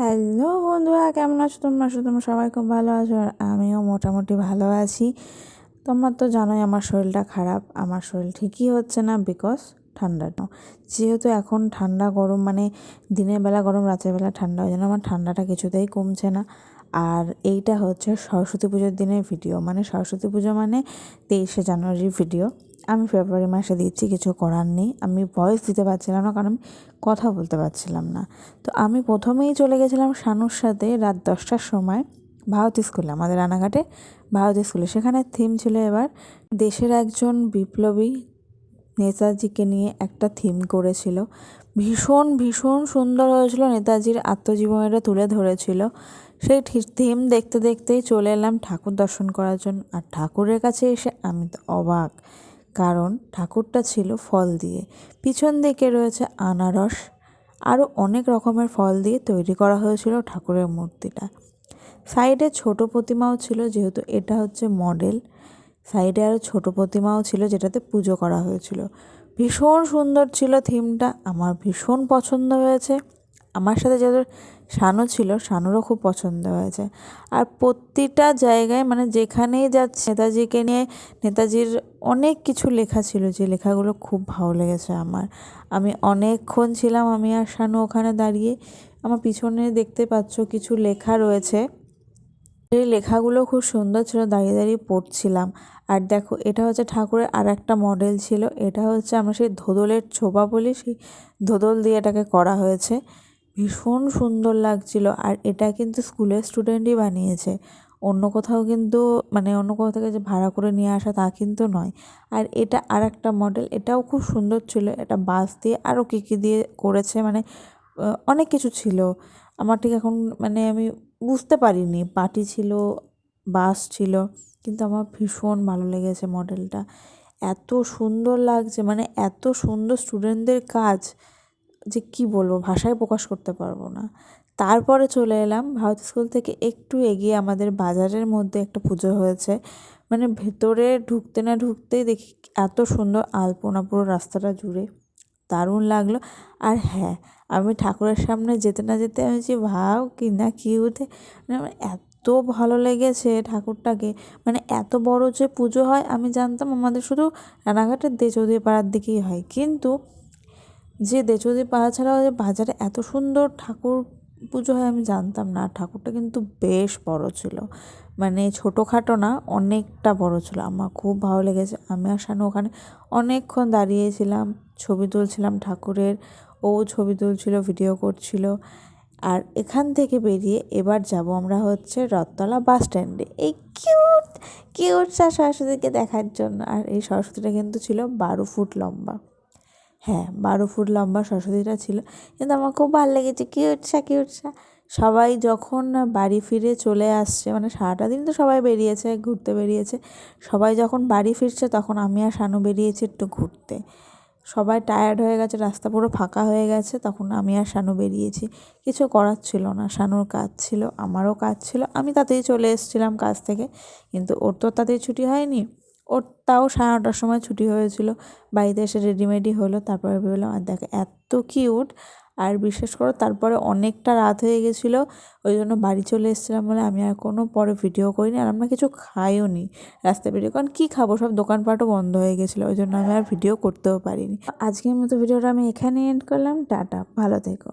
Hello বন্ধুরা, কেমন আছো তোমরা? তোমরা সবাই খুব ভালো আছো আর আমিও মোটামুটি ভালো আছি। তোমরা তো জানোই আমার শরীরটা খারাপ। আমার শরীর ঠিকই হচ্ছে না বিকজ ঠান্ডা না, যেহেতু এখন ঠান্ডা গরম, মানে দিনের বেলা গরম রাতের বেলা ঠান্ডা, ওই জন্য আমার ঠান্ডাটা কিছুতেই কমছে না। আর এইটা হচ্ছে সরস্বতী পুজোর দিনের ভিডিও, মানে সরস্বতী পুজো মানে 23শে জানুয়ারির ভিডিও। আমি ফেব্রুয়ারি মাসে দিচ্ছি, কিছু করার নেই। আমি ভয়েস দিতে পারছিলাম না কারণ আমি কথা বলতে পারছিলাম না। তো আমি প্রথমেই চলে গেছিলাম শানুর সাথে রাত 10টার সময় ভারতী স্কুলে, আমাদের রানাঘাটে ভারতী স্কুলে। সেখানে থিম ছিল এবার দেশের একজন বিপ্লবী নেতাজিকে নিয়ে একটা থিম করেছিল। ভীষণ ভীষণ সুন্দর হয়েছিল, নেতাজির আত্মজীবনীটা তুলে ধরেছিল। সেই থিম দেখতে দেখতেই চলে এলাম ঠাকুর দর্শন করার জন্য। আর ঠাকুরের কাছে এসে আমি তো অবাক, কারণ ঠাকুরটা ছিল ফল দিয়ে। পিছন দিকে রয়েছে আনারস, আরও অনেক রকমের ফল দিয়ে তৈরি করা হয়েছিল ঠাকুরের মূর্তিটা। সাইডে ছোট প্রতিমাও ছিল, যেহেতু এটা হচ্ছে মডেল। সাইডে আরও ছোট প্রতিমাও ছিল যেটাতে পুজো করা হয়েছিল। ভীষণ সুন্দর ছিল থিমটা, আমার ভীষণ পছন্দ হয়েছে। আমার সাথে যাদের শানু ছিল, শানুরও খুব পছন্দ হয়েছে। আর প্রতিটা জায়গায়, মানে যেখানেই যাচ্ছে নেতাজিকে নিয়ে, নেতাজির অনেক কিছু লেখা ছিল, যে লেখাগুলো খুব ভালো লেগেছে আমার। আমি অনেকক্ষণ ছিলাম, আমি আর শানু ওখানে দাঁড়িয়ে। আমার পিছনে দেখতে পাচ্ছ কিছু লেখা রয়েছে, এই লেখাগুলো খুব সুন্দর ছিল, দাঁড়িয়ে দাঁড়িয়ে পড়ছিলাম। আর দেখো, এটা হচ্ছে ঠাকুরের আর একটা মডেল ছিল। এটা হচ্ছে আমরা সেই ধোদলের ছোবা বলি, সেই ধোদল দিয়ে এটাকে করা হয়েছে। ভীষণ সুন্দর লাগছিল। আর এটা কিন্তু স্কুলের স্টুডেন্টই বানিয়েছে, অন্য কোথাও কিন্তু, মানে অন্য কোথাও থেকে যে ভাড়া করে নিয়ে আসা তা কিন্তু নয়। আর এটা আর একটা মডেল, এটাও খুব সুন্দর ছিল। এটা বাঁশ দিয়ে আরও কী কী দিয়ে করেছে, মানে অনেক কিছু ছিল। আমার ঠিক এখন, মানে আমি বুঝতে পারিনি, পাটি ছিল, বাঁশ ছিল, কিন্তু আমার ভীষণ ভালো লেগেছে মডেলটা। এত সুন্দর লাগছে, মানে এত সুন্দর স্টুডেন্টদের কাজ, যে কি বলবো, ভাষায় প্রকাশ করতে পারবো না। তারপরে চলে এলাম ভারতী স্কুল থেকে একটু এগিয়ে, আমাদের বাজারের মধ্যে একটা পুজো হয়েছে। মানে ভেতরে ঢুকতে না ঢুকতেই দেখি এত সুন্দর আলপনা পুরো রাস্তাটা জুড়ে, দারুণ লাগলো। আর হ্যাঁ, আমি ঠাকুরের সামনে যেতে না যেতে আমি যে ভাব কি না কিউটে, মানে আমার এত ভালো লেগেছে ঠাকুরটাকে। মানে এত বড় যে পুজো হয় আমি জানতাম আমাদের শুধু রানাঘাটের দেচৌধুরী পাড়ার দিকেই হয়, কিন্তু যে দেচৌধুরী পাড়া ছাড়াও যে বাজারে এত সুন্দর ঠাকুর পুজো হয় আমি জানতাম না। ঠাকুরটা কিন্তু বেশ বড় ছিল, মানে ছোটোখাটো না, অনেকটা বড় ছিল। আমার খুব ভালো লেগেছে। আমি আর শানু ওখানে অনেকক্ষণ দাঁড়িয়েছিলাম, ছবি তুলছিলাম ঠাকুরের, ও ছবি তুলছিল, ভিডিও করছিল। আর এখান থেকে বেরিয়ে এবার যাব আমরা হচ্ছে রথতলা বাস স্ট্যান্ডে, এই কিউট কিউট সরস্বতীকে দেখার জন্য। আর এই সরস্বতীটা কিন্তু ছিল 12 ফুট লম্বা। হ্যাঁ, 12 ফুট লম্বা সরস্বতীটা ছিল, কিন্তু আমার খুব ভালো লেগেছে, কিউটসা কিউটসা। সবাই যখন বাড়ি ফিরে চলে আসছে, মানে সারাটা দিন তো সবাই বেরিয়েছে, ঘুরতে বেরিয়েছে, সবাই যখন বাড়ি ফিরছে তখন আমি আর শানু বেরিয়েছি একটু ঘুরতে। সবাই টায়ার্ড হয়ে গেছে, রাস্তা পুরো ফাঁকা হয়ে গেছে, তখন আমি আর শানু বেরিয়েছি। কিছু করার ছিল না, শানুর কাজ ছিল, আমারও কাজ ছিল। আমি তাতেই চলে এসেছিলাম কাজ থেকে, কিন্তু ওর তো তাতেই ছুটি হয়নি। ওর তাও 9:30টার সময় ছুটি হয়েছিল। বাড়িতে এসে রেডিমেডি হলো, তারপরে বেরোলাম। আর দেখো এত কিউট। আর বিশেষ করে তারপরে অনেকটা রাত হয়ে গেছিলো, ওই জন্য বাড়ি চলে এসেছিলাম বলে আমি আর কোনো পরে ভিডিও করিনি। আর আমরা কিছু খাইও নি রাস্তায় বেরিয়ে, কারণ কী খাবো, সব দোকানপাটও বন্ধ হয়ে গেছিলো, ওই জন্য আমি আর ভিডিও করতেও পারিনি। আজকের মতো ভিডিওটা আমি এখানে এন্ড করলাম। টাটা, ভালো থেকো।